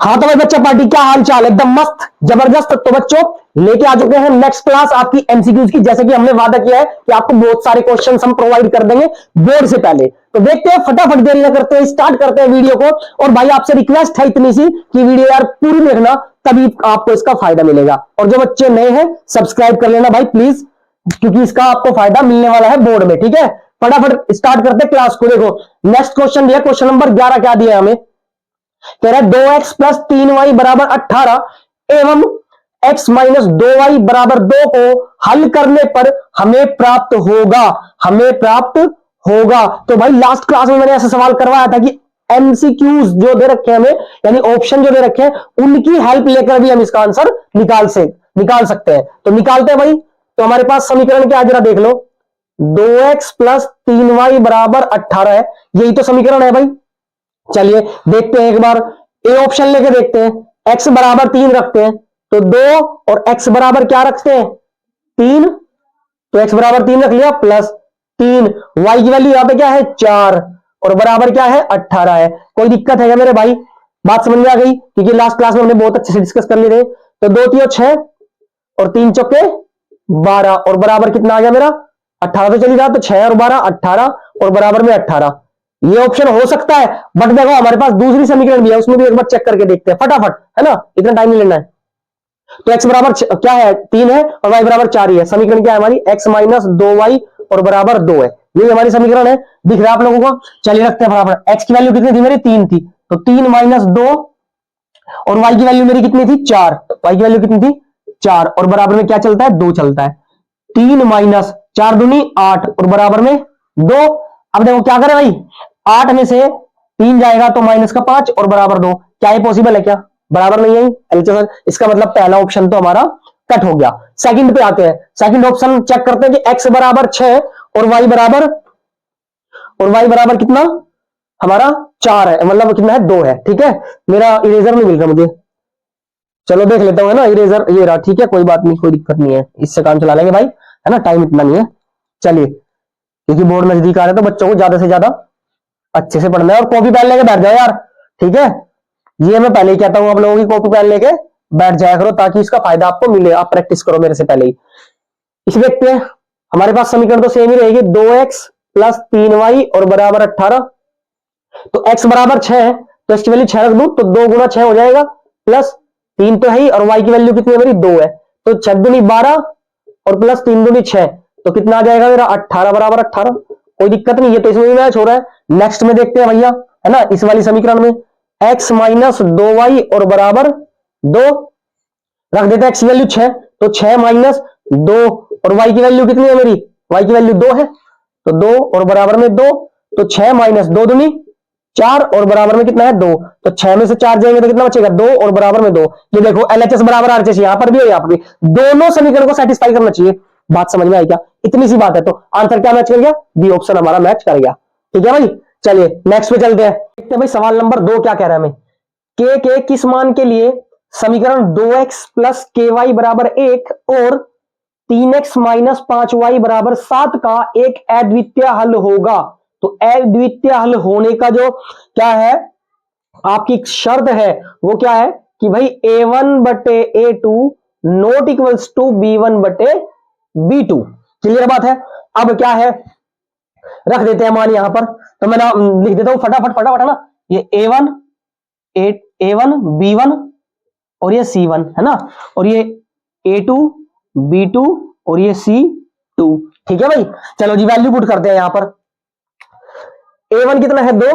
हाँ तो भाई बच्चा पार्टी, क्या हाल चाल, एकदम मस्त जबरदस्त। तो बच्चों लेके आ चुके हैं नेक्स्ट क्लास आपकी एमसीक्यूज की। जैसे कि हमने वादा किया है कि आपको बहुत सारे क्वेश्चन हम प्रोवाइड कर देंगे बोर्ड से पहले। तो देखते हैं, फटाफट देरी न करते हैं, स्टार्ट करते हैं वीडियो को। और भाई आपसे रिक्वेस्ट है इतनी सी कि वीडियो यार पूरी देखना, तभी आपको इसका फायदा मिलेगा। और जो बच्चे नए हैं सब्सक्राइब कर लेना भाई प्लीज, क्योंकि इसका आपको फायदा मिलने वाला है बोर्ड में। ठीक है, फटाफट स्टार्ट करते हैं क्लास को। देखो नेक्स्ट क्वेश्चन दिया, क्वेश्चन नंबर 11 क्या दिया हमें, कह रहा है 2x प्लस 3y बराबर 18 एवं x माइनस 2y बराबर 2 को हल करने पर हमें प्राप्त होगा, हमें प्राप्त होगा। तो भाई लास्ट क्लास में मैंने ऐसा सवाल करवाया था कि एमसीक्यूज जो दे रखे हैं हमें, यानी ऑप्शन जो दे रखे हैं, उनकी हेल्प लेकर भी हम इसका आंसर निकाल सकते हैं। तो निकालते हैं भाई। तो हमारे पास समीकरण क्या है जरा देख लो, 2x प्लस 3y बराबर 18 है, यही तो समीकरण है भाई। चलिए देखते हैं एक बार, ए ऑप्शन लेके देखते हैं। x बराबर 3 रखते हैं तो 2, और x बराबर क्या रखते हैं 3, तो x बराबर 3 रख लिया, प्लस 3, y की वैल्यू यहां पे क्या है 4, और बराबर क्या है 18 है। कोई दिक्कत है क्या मेरे भाई, बात समझ में आ गई? क्योंकि लास्ट क्लास में हमने बहुत अच्छे से डिस्कस कर लिए थे। तो 2 3 6 और 3 चौके 12, और बराबर कितना आ गया मेरा 18, तो चली रहा, तो 6 और 12 18, और बराबर में 18। ये ऑप्शन हो सकता है, बट देखो हमारे पास दूसरी समीकरण भी है, उसमें भी एक बार चेक करके देखते हैं फटाफट, है ना, इतना टाइम नहीं लेना है। तो x बराबर क्या है 3 है, और y बराबर 4 ही है। समीकरण क्या है हमारी, x माइनस 2y और बराबर 2 है, ये हमारी समीकरण है। दिख रहा है आप लोगों को? चलिए रखते हैं फटाफट। x की वैल्यू कितनी थी मेरी 3 थी, तो 3 माइनस 2, और y की वैल्यू मेरी कितनी थी 4, y की वैल्यू कितनी थी 4, और बराबर में क्या चलता है 2 चलता है। 3 माइनस 4 दूनी 8, और बराबर में 2। अब देखो क्या करें भाई, 8 में से 3 जाएगा तो माइनस का 5, और बराबर 2। क्या ये पॉसिबल है क्या? बराबर नहीं है एलएचएस। इसका मतलब पहला ऑप्शन तो हमारा कट हो गया। सेकंड पे आते हैं, सेकंड ऑप्शन चेक करते हैं कि x बराबर 6 और y बराबर कितना हमारा 4 है, मतलब कितना है 2 है। ठीक है, मेरा इरेजर नहीं मिल रहा मुझे, चलो देख लेता हूं, है ना, इरेजर ये रहा। ठीक है, कोई बात नहीं, कोई दिक्कत नहीं है, इससे काम चला लेंगे भाई, है ना, टाइम इतना नहीं है। चलिए, क्योंकि बोर्ड नजदीक आ रहा है तो बच्चों को ज्यादा से ज्यादा अच्छे से पढ़ना है, और कॉपी पेन लेके बैठ जाओ यार। ठीक है, ये मैं पहले ही कहता हूं, आप लोगों की कॉपी पेन लेके बैठ जाया करो, ताकि इसका फायदा आपको मिले, आप प्रैक्टिस करो मेरे से पहले ही। इसे देखते हैं, हमारे पास समीकरण तो सेम ही रहेगी, 2x प्लस 3y और बराबर 18। तो x बराबर 6 है, तो इसकी वैल्यू 6 रख दूं तो 2 गुना 6 हो जाएगा, प्लस 3 तो है ही, और y की वैल्यू कितनी है मेरी 2 है, तो 6 दूनी 12 और प्लस 3 दूनी 6, तो कितना आ जाएगा मेरा 18 बराबर 18। कोई दिक्कत नहीं है, तो इसमें भी मैच हो रहा है। नेक्स्ट में देखते हैं भैया, है ना, इस वाली समीकरण में x माइनस 2y और बराबर 2 रख देते हैं। x की वैल्यू 6, तो 6 माइनस 2, और y की वैल्यू कितनी है मेरी, y की वैल्यू 2 है, तो 2 और बराबर में 2, तो 6 माइनस 2 दूनी 4, और बराबर में कितना है 2, तो 6 में से 4 जाएंगे तो कितना बचेगा 2, और बराबर में 2। ये देखो एलएचएस बराबर आरएचएस यहां पर भी और यहां पर भी, दोनों समीकरण को सेटिस्फाई करना चाहिए। बात समझ में आई क्या? इतनी सी बात है। तो आंसर क्या मैच कर गया, बी ऑप्शन हमारा मैच कर गया। ठीक है भाई, चलिए नेक्स्ट पे चलते हैं, देखते हैं भाई सवाल नंबर 2 क्या कह रहा है हमें। के किस मान के लिए समीकरण 2x प्लस के वाई बराबर 1 और 3x माइनस 5y बराबर 7 का एक अद्वितीय हल होगा। तो अद्वितीय हल होने का जो क्या है आपकी शर्त है, वो क्या है कि भाई a1 बटे a2 not equals to b1 बटे b2। क्लियर बात है? अब क्या है, रख देते हैं मान यहां पर, तो मैं लिख देता हूं फटाफट है ना, ये a1 b1 और ये c1 है ना, और ये a2 b2 और ये c2। ठीक है भाई, चलो जी वैल्यू पुट करते हैं यहां पर। a1 कितना है 2,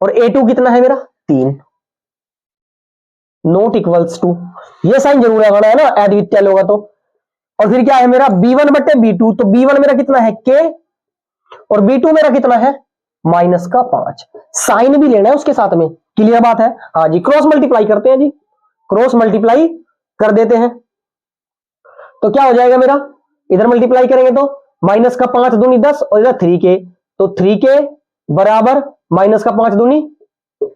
और a2 कितना है मेरा 3, नॉट इक्वल्स टू, ये साइन जरूर है ना, अद्वितीय होगा तो। और फिर क्या है मेरा b1 बटे b2, तो b1 मेरा कितना है k, और b2 मेरा कितना है माइनस का 5। साइन भी लेना है उसके साथ में। क्लियर बात है? हाँ जी, क्रॉस मल्टीप्लाई करते हैं जी, क्रॉस मल्टीप्लाई कर देते हैं, तो क्या हो जाएगा मेरा, इधर मल्टीप्लाई करेंगे तो माइनस का 5 दूनी 10, और इधर 3k, तो 3k बराबर माइनस का 5 दूनी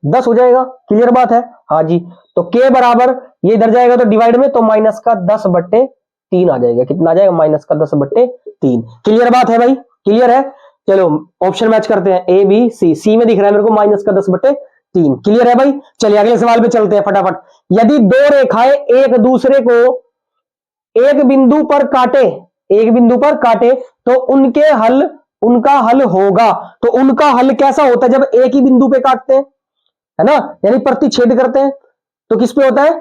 10 हो जाएगा। क्लियर बात है? हाँ जी, तो k बराबर ये इधर जाएगा तो डिवाइड में, तो माइनस का 10 बट्टे 3 आ जाएगा। कितना आ जाएगा, माइनस का 10 बट्टे 3। क्लियर बात है भाई? क्लियर है? चलो ऑप्शन मैच करते हैं, ए बी सी। सी में दिख रहा है मेरे को माइनस का 10 बट्टे 3। क्लियर है भाई? चलिए अगले सवाल पे चलते हैं फटाफट। यदि दो रेखाएं एक दूसरे को एक बिंदु पर काटे, एक बिंदु पर काटे तो उनका हल होगा। तो उनका हल कैसा होता है जब एक ही बिंदु पे काटते हैं, है ना, यानी प्रतिच्छेद करते हैं, तो किस पे होता है,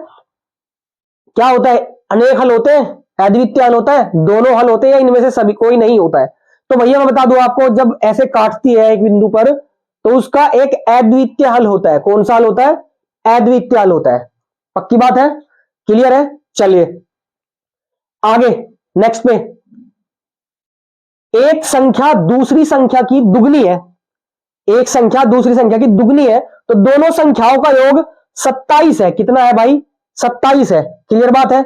क्या होता है, अनेक हल होते हैं, अद्वितीय हल होता है, दोनों हल होते हैं, या इनमें से सभी कोई नहीं होता है। तो भैया मैं बता दूं आपको, जब ऐसे काटती है एक बिंदु पर तो उसका एक अद्वितीय हल होता है। कौन सा हल होता है? अद्वितीय हल होता है। पक्की बात है? क्लियर है? चलिए आगे नेक्स्ट पे। एक संख्या दूसरी संख्या की दुगनी है, एक संख्या दूसरी संख्या की दुगनी है, तो दोनों संख्याओं का योग 27 है। कितना है भाई? 27 है। क्लियर बात है?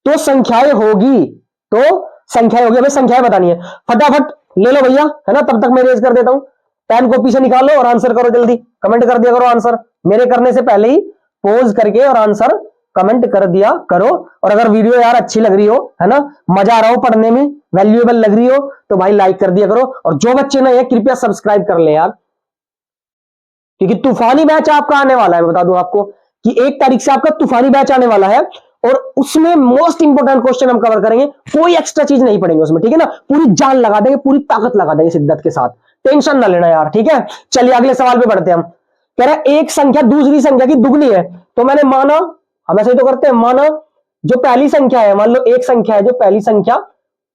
तो संख्याएं होगी, तो संख्याएं होगी, हमें संख्याएं बतानी है। फटाफट ले लो भैया, है ना, तब तक मैं रेज कर देता हूं। पेन कॉपी से निकालो और आंसर करो, जल्दी कमेंट कर दिया करो आंसर, मेरे करने से पहले ही पॉज करके और आंसर कमेंट कर दिया करो। और अगर वीडियो यार अच्छी लग रही हो, है ना, मजा आ रहा हो पढ़ने में, वैल्यूएबल लग रही हो, तो भाई लाइक कर दिया करो। और जो बच्चे नए हैं कृपया सब्सक्राइब कर ले यार, क्योंकि तूफानी बैच आपका आने वाला है। मैं बता दूं आपको कि 1 तारीख से आपका तूफानी बैच आने वाला है, और उसमें मोस्ट इंपोर्टेंट क्वेश्चन हम कवर करेंगे। कोई एक्स्ट्रा चीज नहीं पढ़ेंगे उसमें, ठीक है ना, पूरी जान लगा देंगे, पूरी ताकत लगा देंगे शिद्दत के साथ, टेंशन ना लेना यार, ठीक है। चलिए अगले सवाल पे बढ़ते हैं हम। कह रहे हैं एक संख्या दूसरी संख्या की दुगनी है, तो मैंने माना, हम ऐसे ही तो करते हैं, माना जो पहली संख्या है, मान लो एक संख्या है जो पहली संख्या,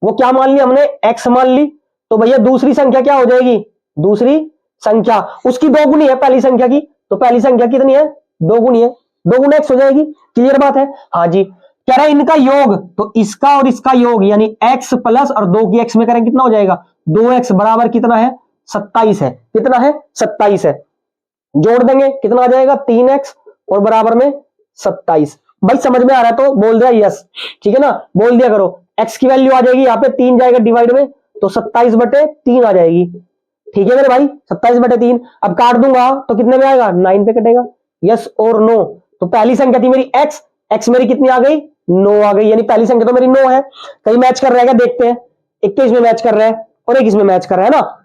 वो क्या मान ली हमने? x मान ली। तो भैया दूसरी संख्या क्या हो जाएगी? दूसरी संख्या उसकी दो गुनी है पहली संख्या की, तो पहली संख्या कितनी है? 2 गुनी है, 2 गुना x हो जाएगी। क्लियर बात है? हाँ जी। कह रहा है इनका योग, तो इसका और इसका योग यानी x प्लस और 2 की x में करें कितना हो जाएगा? 2x बराबर कितना है? 27 है। कितना है? 27 है। जोड़ देंगे कितना आ जाएगा? 3x और बराबर में 27। भाई समझ में आ रहा है तो बोल दिया यस, ठीक है ना, बोल दिया करो। x की वैल्यू आ जाएगी यहाँ पे 3 जाएगा डिवाइड में, तो 27/3 आ जाएगी। ठीक है मेरे भाई, 27/3। अब काट दूंगा तो कितने में आएगा? 9 पे कटेगा। यस और नो। तो पहली संख्या थी मेरी x मेरी कितनी आ गई? 9 आ गई, यानी पहली संख्या तो मेरी 9 है। कहीं मैच कर रहा है क्या? देखते हैं। 21 में मैच कर रहा है और 21 में मैच कर रहा है ना।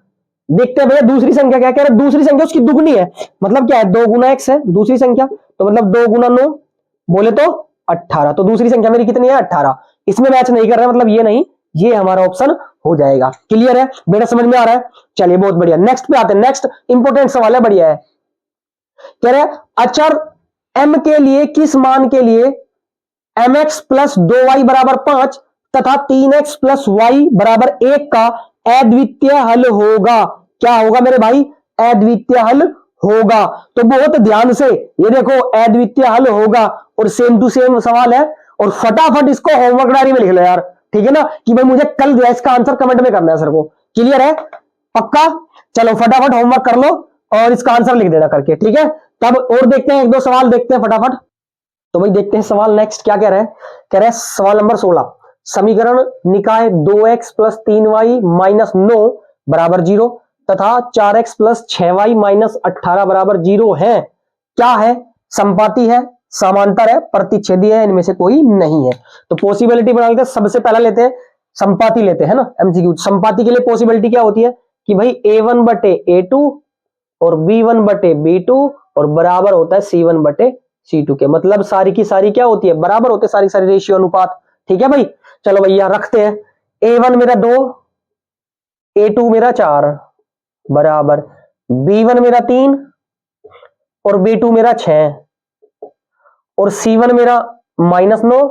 देखते हैं भैया दूसरी संख्या क्या कह रहा है। दूसरी संख्या उसकी दुगनी है, मतलब क्या है? 2 गुना x है दूसरी संख्या, तो मतलब 2 गुना 9 बोले तो 18। तो दूसरी संख्या मेरी कितनी है? 18। इसमें मैच नहीं कर रहा है, मतलब ये नहीं, ये हमारा ऑप्शन हो जाएगा। क्लियर है बेटा? समझ में आ रहा है? चलिए बहुत बढ़िया, नेक्स्ट पे आते हैं। नेक्स्ट इंपोर्टेंट सवाल है, बढ़िया है। कह रहे हैं अचर m के लिए किस मान के लिए mx प्लस 2y बराबर 5 तथा 3x प्लस y बराबर 1 का अद्वितीय हल होगा? क्या होगा मेरे भाई? अद्वितीय हल होगा। तो बहुत ध्यान से ये देखो, अद्वितीय हल होगा और सेम टू सेम सवाल है, और फटाफट इसको होमवर्क डायरी में लिख लो यार, ठीक है ना, कि भाई मुझे कल जो है इसका आंसर कमेंट में करना है सर को। क्लियर है? पक्का? चलो फटाफट होमवर्क कर लो और इसका आंसर लिख देना करके, ठीक है। तब और देखते हैं, 1-2 सवाल देखते हैं फटाफट। तो भाई देखते हैं सवाल नेक्स्ट क्या कह रहा है। कह रहा है सवाल नंबर 16, समीकरण निकाय 2x प्लस 3y माइनस 9 बराबर 0 तथा 4x प्लस 6y माइनस 18 बराबर 0 है। क्या है? संपाती है, समांतर है, प्रतिच्छेदी है, इनमें से कोई नहीं है। तो पॉसिबिलिटी बना लेते हैं। सबसे पहला लेते हैं संपाती, लेते हैं ना एमसीक्यू। संपाती के लिए पॉसिबिलिटी क्या होती है कि भाई a1/a2 और b1/b2 और बराबर होता है c1/c2 के, मतलब सारी की सारी क्या होती है? बराबर होते हैं, सारी सारी रेशियो अनुपात। ठीक है भाई? चलो भैया रखते हैं। a1 मेरा 2, a2 मेरा 4 बराबर b1 मेरा 3 और b2 मेरा 6 और c1 मेरा -9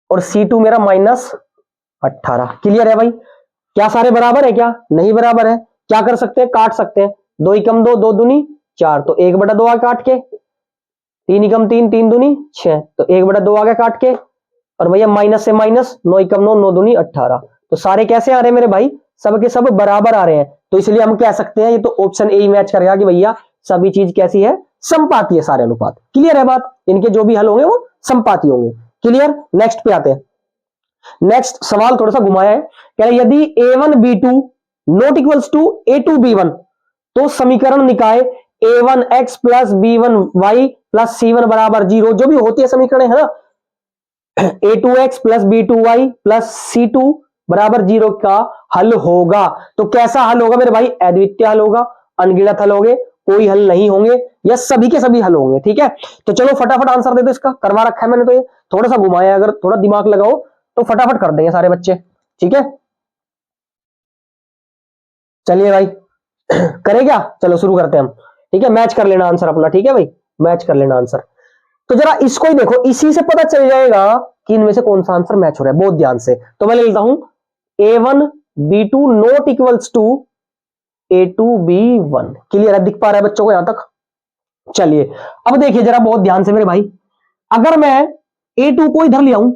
और c2 मेरा -18। क्लियर है भाई? क्या सारे बराबर है? क्या नहीं बराबर है? क्या कर सकते हैं? काट सकते हैं। 2 एकम 2, 2 दूनी 4, तो 1/2 आ काट के। 3 एकम 3, 3 दूनी 6, तो 1/2 आ गया काट के। और भैया माइनस से माइनस, 9 एकम 9, 9 दूनी 18। तो सारे कैसे आ रहे हैं मेरे भाई? सब के सब बराबर आ रहे हैं। तो इसलिए हम कह सकते हैं ये तो ऑप्शन ए मैच करेगा कि भैया सभी चीज कैसी है? संपाती है, सारे अनुपात। क्लियर है बात? इनके जो भी हल होंगे वो संपाती होंगे। क्लियर? नेक्स्ट पे आते हैं। नेक्स्ट सवाल थोड़ा सा घुमाया है। कह रहे यदि a1b2 not equals to a2b1 तो समीकरण निकाय a1x plus b1y plus c1 बराबर 0, जो भी होती है समीकरण है ना, a2x plus b2y plus c2 बराबर 0 का हल होगा। तो कैसा हल होगा मेरे भाई? अद्वितीय हल होगा। अनगिनत हल होंगे, कोई हल नहीं होंगे, या सभी के सभी हल होंगे। ठीक है, तो चलो फटाफट आंसर दे दो इसका, करवा रखा है मैंने तो ये, थोड़ा सा घुमाया, अगर थोड़ा दिमाग लगाओ तो फटाफट कर देंगे सारे बच्चे। ठीक है, चलिए भाई करें क्या, चलो शुरू करते हैं हम। ठीक है, मैच कर लेना आंसर अपना, ठीक है भाई, मैच कर लेना आंसर। तो जरा इसको ही देखो, इसी से पता चल जाएगा कि इनमें से कौन सा आंसर मैच हो रहा है, बहुत ध्यान से। तो मैं लेता हूं A1 B2 not equals to A2 B1। Clear है, दिख पा रहा है बच्चों को यहां तक? चलिए अब देखिए जरा बहुत ध्यान से मेरे भाई, अगर मैं A2 को इधर ले आऊं,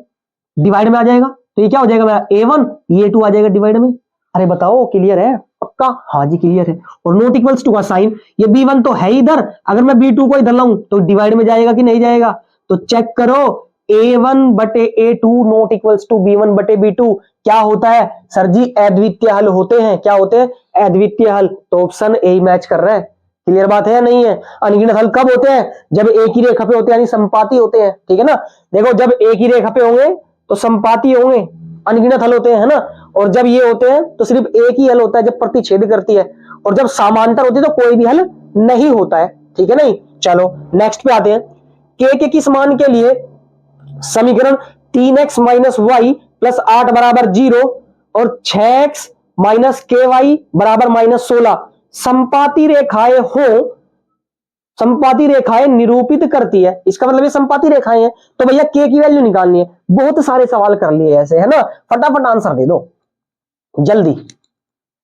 डिवाइड में आ जाएगा, तो ये क्या हो जाएगा मेरा A1, ये A2 आ जाएगा डिवाइड में। अरे बताओ क्लियर है पक्का? हाँ जी क्लियर है। और नॉट इक्वल्स टू का साइन, ये B1 तो है इधर, अगर मैं B2 को इधर लाऊं तो डिवाइड में जाएगा कि नहीं जाएगा? तो चेक करो, A1 बटे A2 not equals to B1 बटे B2 क्या होता है सर जी? अद्वितीय हल होते हैं। क्या होते हैं? अद्वितीय हल। तो ऑप्शन ए मैच कर रहा है। क्लियर बात है या नहीं है? अनगिनत हल कब होते हैं? जब एक ही रेखा पे होते हैं, यानी संपाती होते हैं। ठीक है ना, देखो जब एक ही रेखा पे होंगे तो संपाती होंगे, अनगिनत हल होते हैं, है ना। और जब ये होते हैं तो सिर्फ एक ही हल होता है, जब प्रतिच्छेद करती है। और जब समांतर होती है तो कोई भी हल नहीं होता है। ठीक है नहीं, चलो नेक्स्ट पे आते हैं। के किस मान के लिए समीकरण 3x माइनस वाई प्लस 8 बराबर 0 और 6x माइनस के वाई बराबर माइनस 16 संपाती रेखाएं हो, संपाती रेखाएं निरूपित करती है। इसका मतलब ये संपाती रेखाएं हैं, तो भैया के की वैल्यू निकालनी है। बहुत सारे सवाल कर लिए ऐसे, है ना, फटाफट आंसर दे दो जल्दी,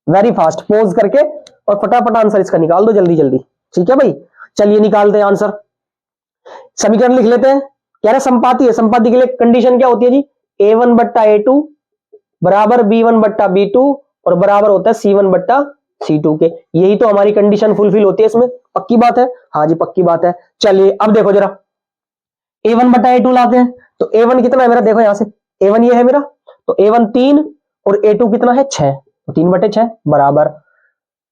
वेरी फास्ट, पॉज करके और फटाफट आंसर इसका निकाल दो जल्दी जल्दी। ठीक है भाई, चलिए निकालते हैं आंसर। समीकरण लिख लेते हैं। कह रहे संपाती है, संपाती के लिए कंडीशन क्या होती है जी? A1 बट्टा A2 बराबर B1 बट्टा B2 और बराबर होता है C1 बट्टा C2 के। यही तो हमारी कंडीशन फुलफिल होती है इसमें। पक्की बात है? हाँ जी पक्की बात है। चलिए अब देखो जरा, A1 बट्टा A2 लाते हैं, तो A1 कितना है मेरा? देखो यहां से A1 ये है मेरा, तो A1 3 और A2 कितना है? 6, तो 3 बटे 6 बराबर।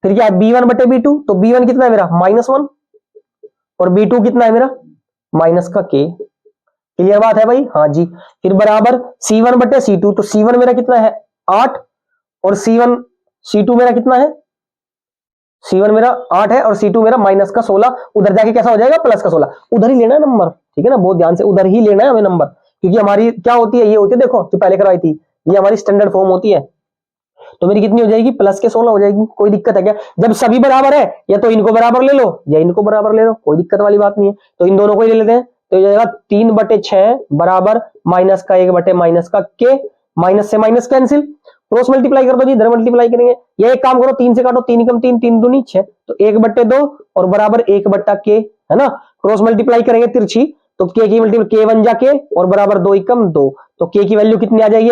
फिर क्या है? B1 बटे B2, तो B1 कितना है मेरा? -1 और B2 कितना है मेरा? माइनस का K। क्लियर बात है भाई? हाँ जी। फिर बराबर C1 बटे C2, तो C1 मेरा कितना है? 8 और C2 मेरा कितना है? C1 मेरा 8 है और C2 मेरा माइनस का 16। उधर जाके कैसा हो जाएगा? प्लस का 16। उधर ही लेना है नंबर, ठीक है ना, बहुत ध्यान से उधर ही लेना है हमें नंबर, क्योंकि हमारी क्या होती है, ये होती है, देखो जो पहले करवाई थी, ये हमारी स्टैंडर्ड फॉर्म होती है। तो मेरी कितनी हो जाएगी? प्लस के 16 हो जाएगी। कोई दिक्कत है क्या? जब सभी बराबर है, या तो इनको बराबर ले लो या इनको बराबर ले लो, कोई दिक्कत वाली बात नहीं है। तो इन दोनों को ही ले लेते हैं, तो ये जाएगा 3 बटे 6 बराबर माइनस का 1 बटे माइनस का के। माइनस से माइनस कैंसिल, क्रॉस मल्टीप्लाई कर दो जी, इधर मल्टीप्लाई करेंगे। ये एक काम करो, 3 से काटो, 3 कम 3, 3 दूनी 6, तो 1 बट्टे 2 और बराबर 1 बट्टा के, है ना। क्रॉस मल्टीप्लाई करेंगे तिरछी, तो के की मल्टीप्लाई के 1 जा के और बराबर 2 एकम 2, तो के की वैल्यू कितनी आ जाएगी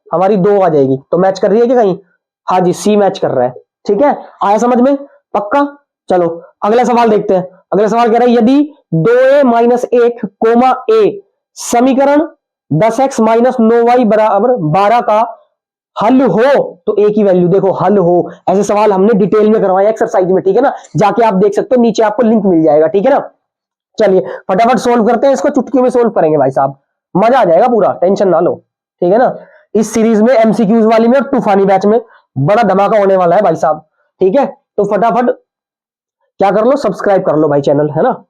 हमारी 2 आ जाएगी। तो मैच कर रही है कि कहीं? हाँ जी, सी मैच कर रहा है। ठीक है, आया समझ में? पक्का। चलो अगला सवाल देखते हैं। अगला सवाल कह रहा है, यदि 2a माइनस 1 कोमा a समीकरण 10x माइनस 9y बराबर 12 का हल हो, तो a की वैल्यू देखो, हल हो। ऐसे सवाल हमने डिटेल में करवाए एक्सरसाइज में, ठीक है ना, जाके आप देख सकते हो, नीचे आपको लिंक मिल जाएगा। ठीक है ना, चलिए फटाफट सोल्व करते हैं इसको, चुटकी में सोल्व करेंगे भाई साहब, मजा आ जाएगा पूरा, टेंशन ना लो। ठीक है ना, इस सीरीज में एमसीक्यूज वाली में और तूफानी बैच में बड़ा धमाका होने वाला है भाई साहब। ठीक है, तो फटाफट क्या कर लो, सब्सक्राइब कर लो भाई चैनल, है ना।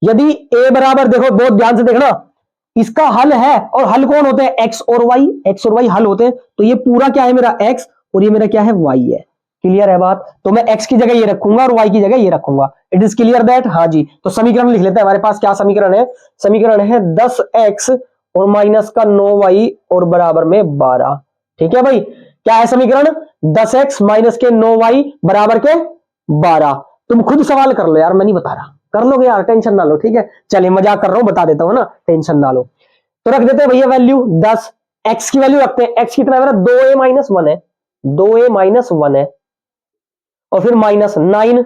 यदि a बराबर, देखो बहुत ध्यान से देखना, इसका हल है, और हल कौन होते हैं? x और y हल होते हैं। तो ये पूरा क्या है मेरा? x और ये मेरा क्या है? y है। क्लियर है बात? तो मैं x की जगह ये रखूंगा और y की जगह ये रखूंगा। It is clear that? हाँ जी। तो समीकरण लिख लेते हैं, हमारे पास क्या समीकरण है? समीकरण है 10x और माइनस का 9y और बराबर में 12। ठीक है भाई, क्या है समीकरण? 10x माइनस के 9y बराबर के 12। तुम खुद सवाल कर लो यार, मैं नहीं बता रहा, कर लोगे यार, टेंशन ना लो। ठीक है, चलिए मजाक कर रहा हूं, बता देता हूं ना, टेंशन ना लो। तो रख देते हैं भैया वैल्यू 10, x की वैल्यू रखते हैं। x कितना है मेरा? 2a माइनस 1 है, 2a माइनस 1 है, और फिर माइनस 9,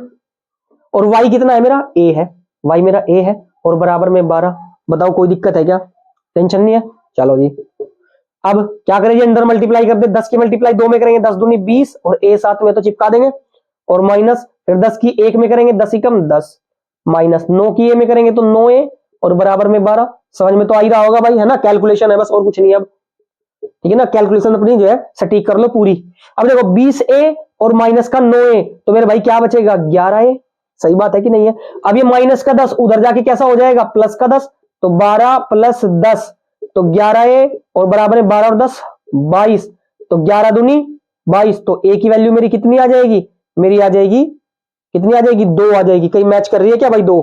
और y कितना है मेरा? a है, y मेरा a है, और बराबर में 12। बताओ कोई दिक्कत है क्या? टेंशन नहीं है, चलो जी। अब क्या करेंगे? अंदर मल्टीप्लाई कर दे, 10 की मल्टीप्लाई 2 में करेंगे 10 दूनी 20, और a साथ में तो चिपका देंगे, और माइनस फिर 10 की 1 में करेंगे 10 एकम 10, माइनस 9 की a में करेंगे तो 9a और बराबर में 12। समझ में तो आ ही रहा होगा भाई, है ना, कैलकुलेशन है बस, और कुछ नहीं। अब ठीक है ना, कैलकुलेशन अपनी जो है सटीक कर लो पूरी। अब देखो 20a और माइनस का 9a, तो मेरे भाई क्या बचेगा 11a। सही बात है कि नहीं है? अब ये माइनस का 10 उधर जाके कैसा हो जाएगा प्लस का 10, तो 12 प्लस 10 तो 11a और बराबर है 12 और 10 22, तो 11 दूनी 22, तो a की वैल्यू मेरी कितनी आ जाएगी? मेरी आ जाएगी कितनी आ जाएगी? 2 आ जाएगी। कहीं मैच कर रही है क्या भाई 2?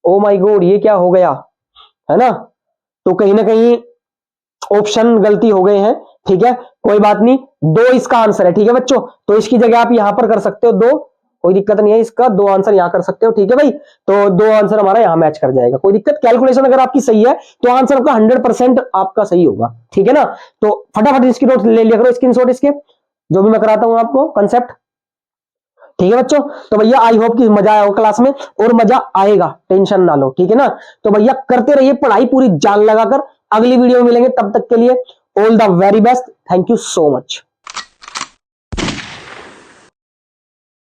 ओ माय गॉड, ये क्या हो गया है ना? तो कहीं ना कहीं ऑप्शन गलती हो गए हैं। ठीक है, कोई बात नहीं, 2 इसका आंसर है। ठीक है बच्चों, तो इसकी जगह आप यहां पर कर सकते हो 2, कोई दिक्कत नहीं है, इसका 2 आंसर यहां कर सकते हो। ठीक है भाई, तो 2 आंसर हमारा यहां मैच कर जाएगा, कोई दिक्कत। कैलकुलेशन अगर आपकी सही है तो आंसर आपका 100% आपका सही होगा। ठीक है ना? तो फटाफट इसकी नोट ले लिया करो, स्क्रीनशॉट इसके, जो भी मैं कराता हूं आपको कंसेप्ट। ठीक है बच्चों, तो भैया आई होप कि मजा आया हो क्लास में, और मजा आएगा, टेंशन ना लो। ठीक है ना? तो भैया करते रहिए पढ़ाई पूरी जान लगाकर। अगली वीडियो में मिलेंगे, तब तक के लिए all the very best. Thank you so much.